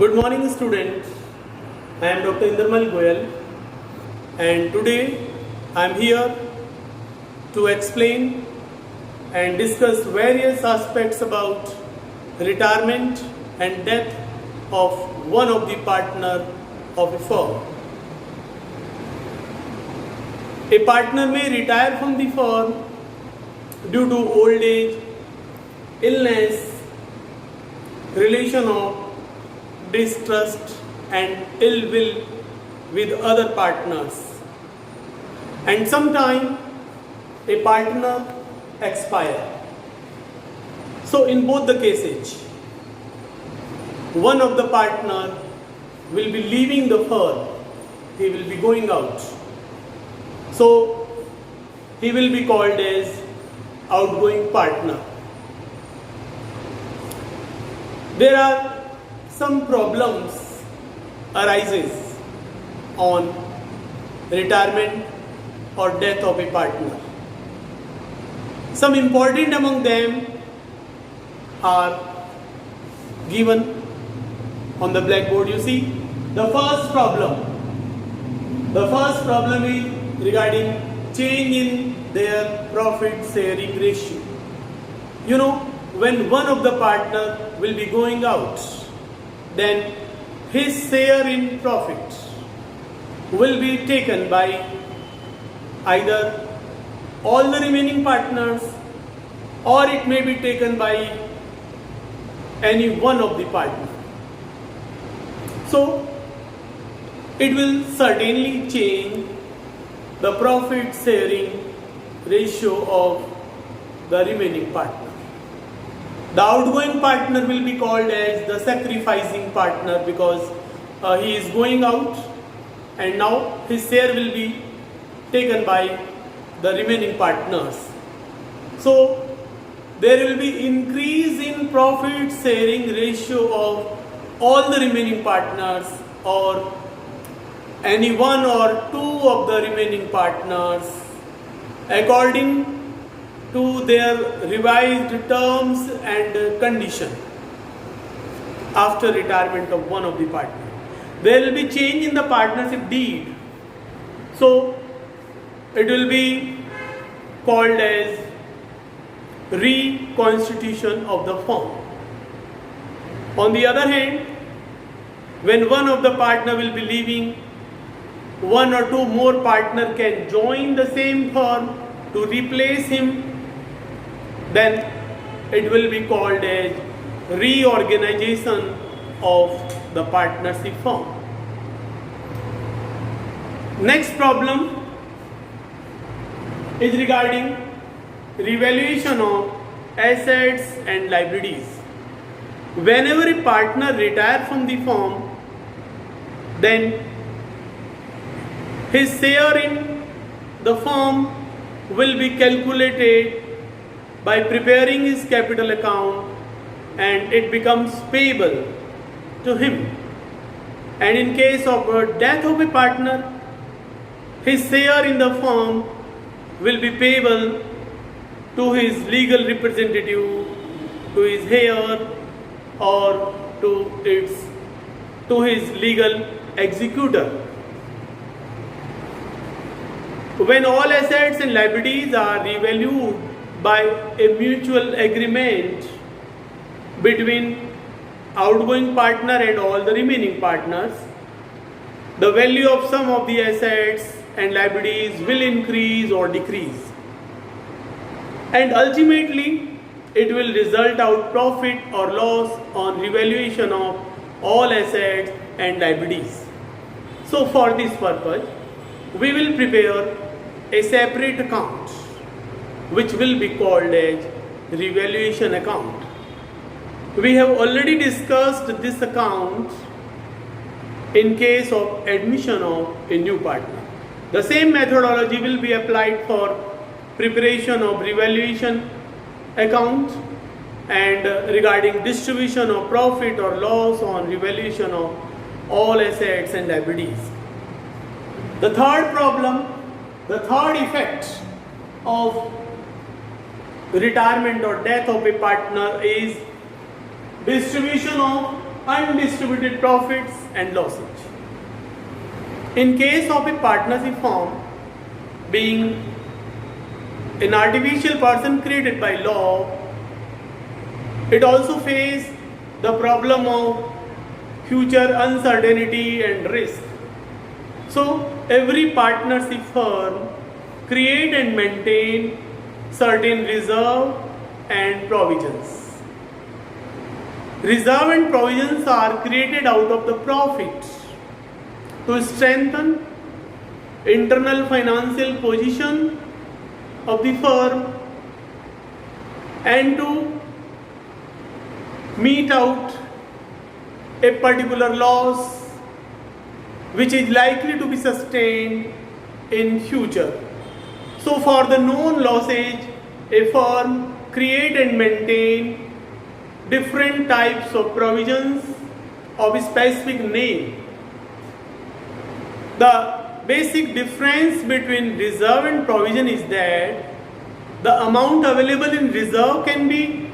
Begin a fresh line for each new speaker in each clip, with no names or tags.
Good morning, students. I am Dr. Indermal Goyal, and today I am here to explain and discuss various aspects about retirement and death of one of the partner of a firm. A partner may retire from the firm due to old age, illness, relation of distrust and ill will with other partners, and sometime a partner expire. So in both the cases, one of the partner will be leaving the firm, he will be going out, so he will be called as outgoing partner. There are some problems arises on retirement or death of a partner. Some important among them are given on the blackboard. You see, the first problem is regarding change in their profit sharing ratio. You know, when one of the partner will be going out, then his share in profit will be taken by either all the remaining partners, or it may be taken by any one of the partners. So it will certainly change the profit sharing ratio of the remaining partner. The outgoing partner will be called as the sacrificing partner because he is going out and now his share will be taken by the remaining partners. So there will be increase in profit sharing ratio of all the remaining partners or any one or two of the remaining partners according to their revised terms and condition after retirement of one of the partners. There will be change in the partnership deed. So it will be called as reconstitution of the firm. On the other hand, when one of the partner will be leaving, one or two more partner can join the same firm to replace him, then it will be called as reorganization of the partnership firm. Next problem is regarding revaluation of assets and liabilities. Whenever a partner retires from the firm, then his share in the firm will be calculated by preparing his capital account, and it becomes payable to him. And in case of death of a partner, his share in the firm will be payable to his legal representative, to his heir, or to his legal executor. When all assets and liabilities are revalued by a mutual agreement between outgoing partner and all the remaining partners, the value of some of the assets and liabilities will increase or decrease, and ultimately it will result out profit or loss on revaluation of all assets and liabilities. So for this purpose, we will prepare a separate account which will be called as revaluation account. We have already discussed this account in case of admission of a new partner. The same methodology will be applied for preparation of revaluation account and regarding distribution of profit or loss on revaluation of all assets and liabilities. The third problem, the third effect of retirement or death of a partner is distribution of undistributed profits and losses. In case of a partnership firm being an artificial person created by law, it also faces the problem of future uncertainty and risk. So every partnership firm create and maintain certain reserve and provisions. Reserve and provisions are created out of the profits to strengthen internal financial position of the firm and to meet out a particular loss which is likely to be sustained in future. So for the known losses, a firm create and maintain different types of provisions of a specific name. The basic difference between reserve and provision is that the amount available in reserve can be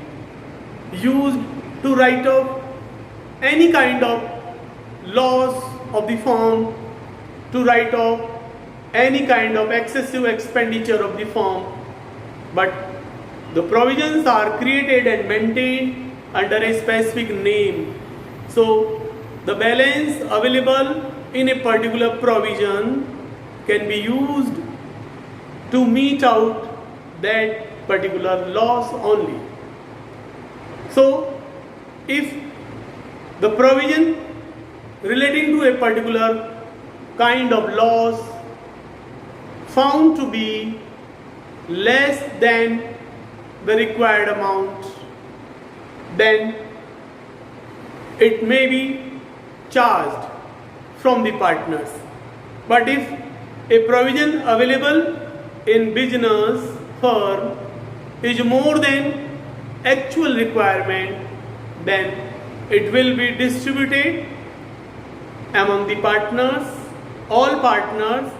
used to write off any kind of loss of the firm, to write off any kind of excessive expenditure of the firm, but the provisions are created and maintained under a specific name. So the balance available in a particular provision can be used to meet out that particular loss only. So if the provision relating to a particular kind of loss found to be less than the required amount, then it may be charged from the partners. But if a provision available in business firm is more than actual requirement, then it will be distributed among the partners, all partners,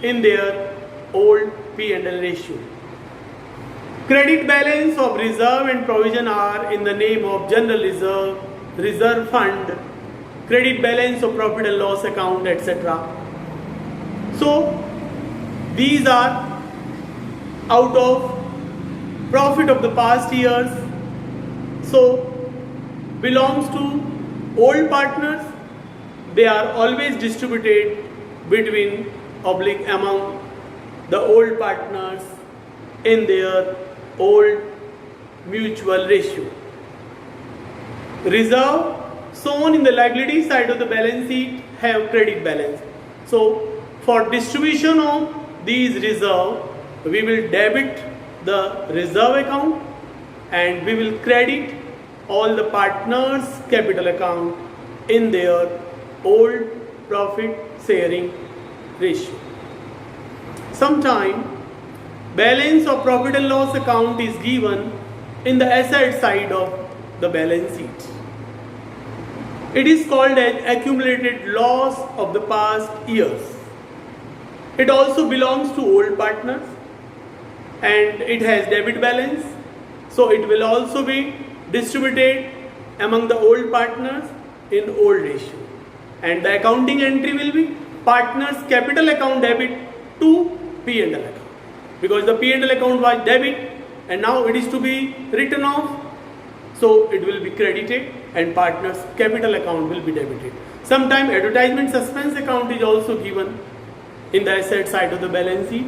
in their old P&L ratio. Credit balance of reserve and provision are in the name of general reserve, reserve fund, credit balance of profit and loss account, etc. So these are out of profit of the past years, so belongs to old partners. They are always distributed between among the old partners in their old mutual ratio. Reserve shown in the liability side of the balance sheet have credit balance. So for distribution of these reserve, we will debit the reserve account and we will credit all the partners' capital account in their old profit sharing ratio. Sometime balance of profit and loss account is given in the asset side of the balance sheet. It is called as accumulated loss of the past years. It also belongs to old partners and it has debit balance, so it will also be distributed among the old partners in old ratio, and the accounting entry will be partners capital account debit to P&L account, because the P&L account was debit and now it is to be written off, so it will be credited and partners capital account will be debited. Sometimes advertisement suspense account is also given in the asset side of the balance sheet.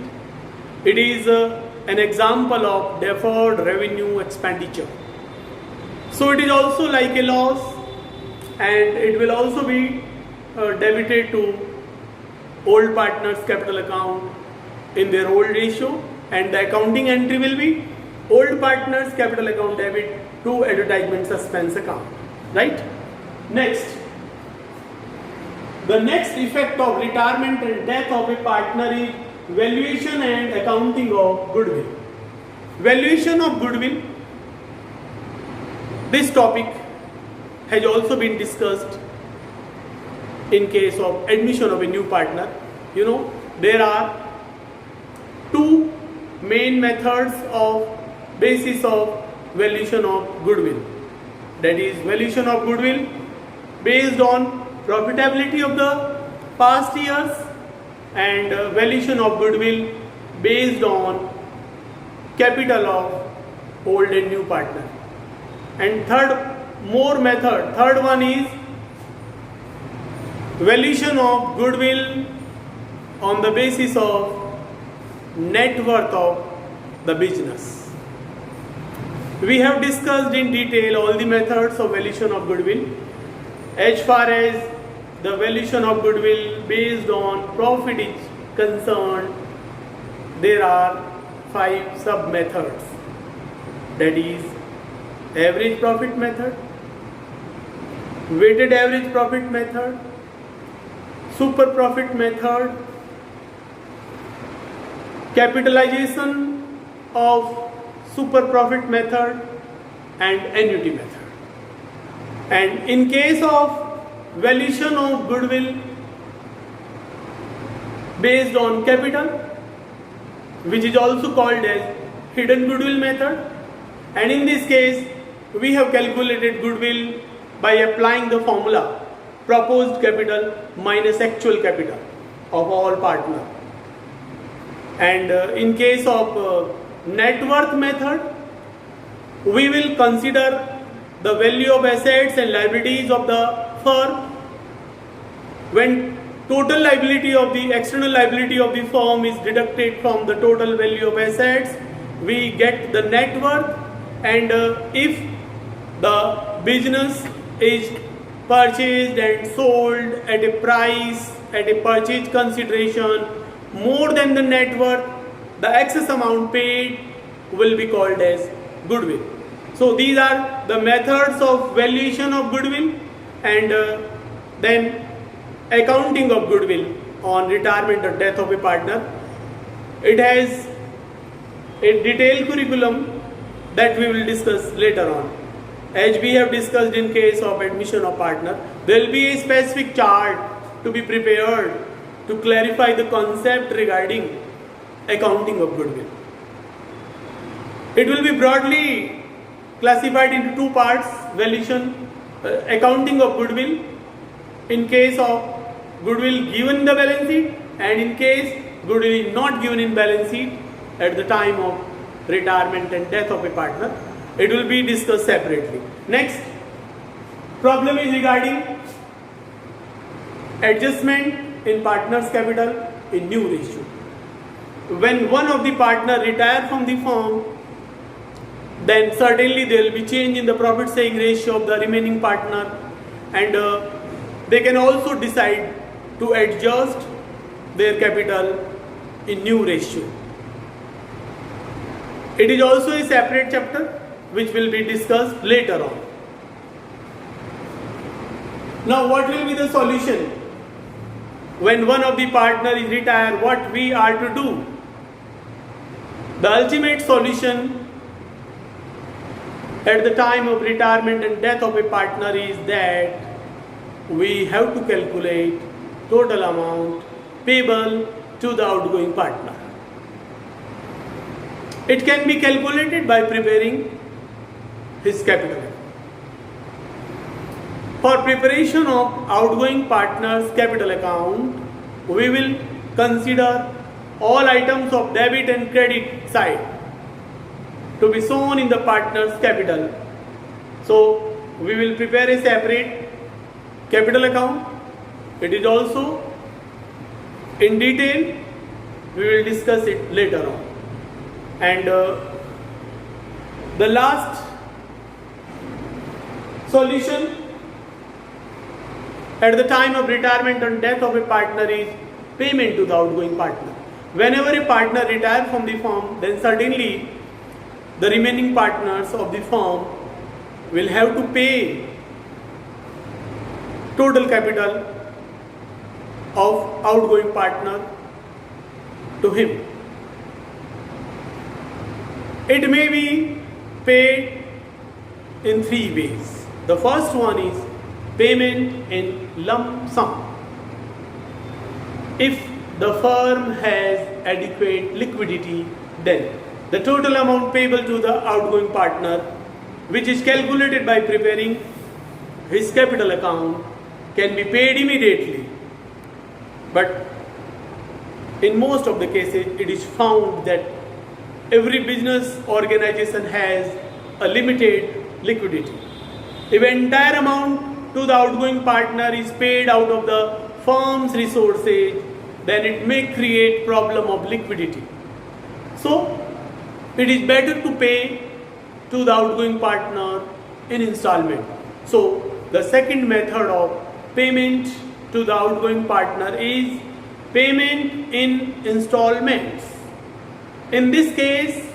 It is an example of deferred revenue expenditure. So it is also like a loss and it will also be debited to old partners capital account in their old ratio, and the accounting entry will be old partners capital account debit to advertisement suspense account. Right? Next, the next effect of retirement and death of a partner is valuation and accounting of goodwill. Valuation of goodwill. This topic has also been discussed in case of admission of a new partner. You know, there are two main methods of basis of valuation of goodwill. That is valuation of goodwill based on profitability of the past years, and valuation of goodwill based on capital of old and new partner. And third one is valuation of goodwill on the basis of net worth of the business. We have discussed in detail all the methods of valuation of goodwill. As far as the valuation of goodwill based on profit is concerned, there are 5 sub methods. That is average profit method, weighted average profit method, super profit method, capitalization of super profit method, and annuity method. And in case of valuation of goodwill based on capital, which is also called as hidden goodwill method, and in this case we have calculated goodwill by applying the formula proposed capital minus actual capital of all partners. And in case of net worth method, we will consider the value of assets and liabilities of the firm. When total liability of the external liability of the firm is deducted from the total value of assets, we get the net worth. And if the business is purchased and sold at a price, at a purchase consideration more than the net worth, the excess amount paid will be called as goodwill. So these are the methods of valuation of goodwill. And then accounting of goodwill on retirement or death of a partner. It has a detailed curriculum that we will discuss later on. As we have discussed in case of admission of partner, there will be a specific chart to be prepared to clarify the concept regarding accounting of goodwill. It will be broadly classified into 2 parts: valuation, accounting of goodwill in case of goodwill given in the balance sheet, and in case goodwill is not given in balance sheet at the time of retirement and death of a partner. It will be discussed separately. Next problem is regarding adjustment in partner's capital in new ratio. When one of the partner retire from the firm, then certainly there will be change in the profit sharing ratio of the remaining partner, and they can also decide to adjust their capital in new ratio. It is also a separate chapter which will be discussed later on. Now, what will be the solution? When one of the partner is retired, what we are to do? The ultimate solution at the time of retirement and death of a partner is that we have to calculate total amount payable to the outgoing partner. It can be calculated by preparing his capital. For preparation of outgoing partner's capital account, we will consider all items of debit and credit side to be shown in the partner's capital. So we will prepare a separate capital account. It is also in detail, we will discuss it later on. And the last solution at the time of retirement and death of a partner is payment to the outgoing partner. Whenever a partner retires from the firm, then certainly the remaining partners of the firm will have to pay total capital of outgoing partner to him. It may be paid in 3 ways. The first one is payment in lump sum. If the firm has adequate liquidity, then the total amount payable to the outgoing partner, which is calculated by preparing his capital account can be paid immediately. But in most of the cases, it is found that every business organization has a limited liquidity. If entire amount to the outgoing partner is paid out of the firm's resources, then it may create problem of liquidity. So, it is better to pay to the outgoing partner in installment. So, the second method of payment to the outgoing partner is payment in installments. In this case,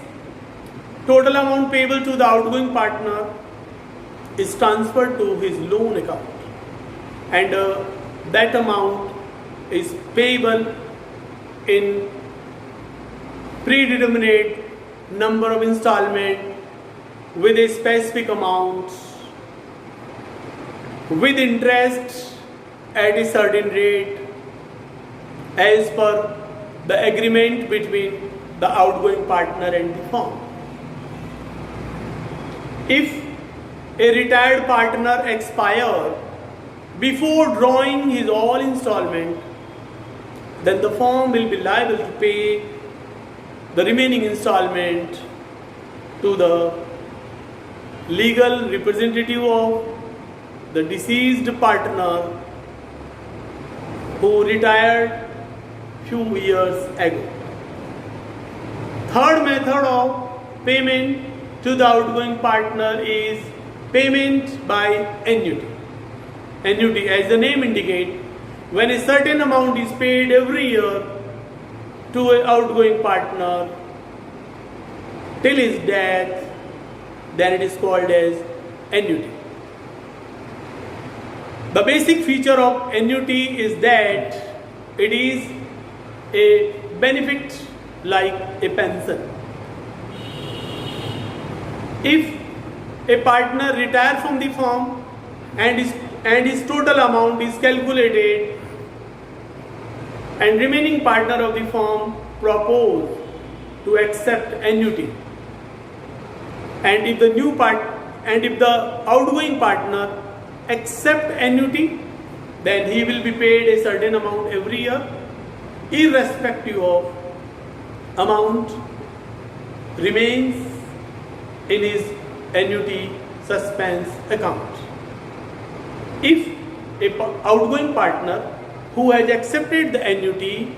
total amount payable to the outgoing partner is transferred to his loan account, and that amount is payable in predetermined number of installments with a specific amount with interest at a certain rate as per the agreement between the outgoing partner and the firm. If a retired partner expires before drawing his all installment, then the firm will be liable to pay the remaining installment to the legal representative of the deceased partner who retired few years ago. Third method of payment to the outgoing partner is payment by annuity. Annuity, as the name indicates, when a certain amount is paid every year to an outgoing partner till his death, then it is called as annuity. The basic feature of annuity is that it is a benefit like a pension. If a partner retires from the firm and his total amount is calculated, and remaining partner of the firm propose to accept annuity, and if the outgoing partner accept annuity, then he will be paid a certain amount every year, irrespective of amount remains in his annuity suspense account. If a outgoing partner who has accepted the annuity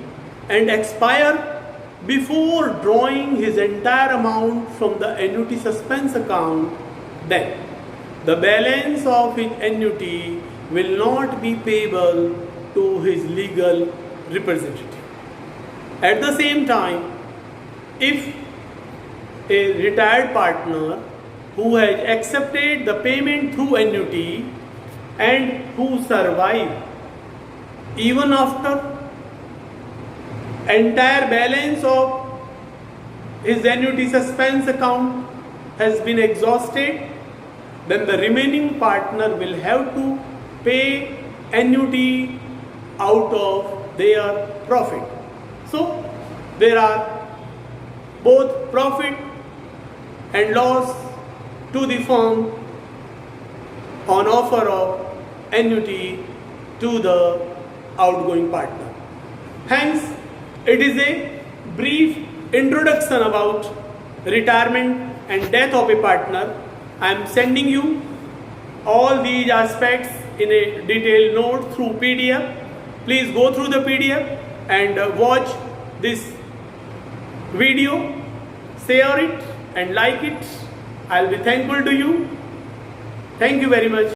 and expire before drawing his entire amount from the annuity suspense account, then the balance of his annuity will not be payable to his legal representative. At the same time, if a retired partner who has accepted the payment through annuity and who survive even after entire balance of his annuity suspense account has been exhausted, then the remaining partner will have to pay annuity out of their profit. So there are both profit and loss to the firm on offer of annuity to the outgoing partner. Hence, it is a brief introduction about retirement and death of a partner. I am sending you all these aspects in a detailed note through PDF. Please go through the PDF and watch this video, share it and like it. I will be thankful to you. Thank you very much.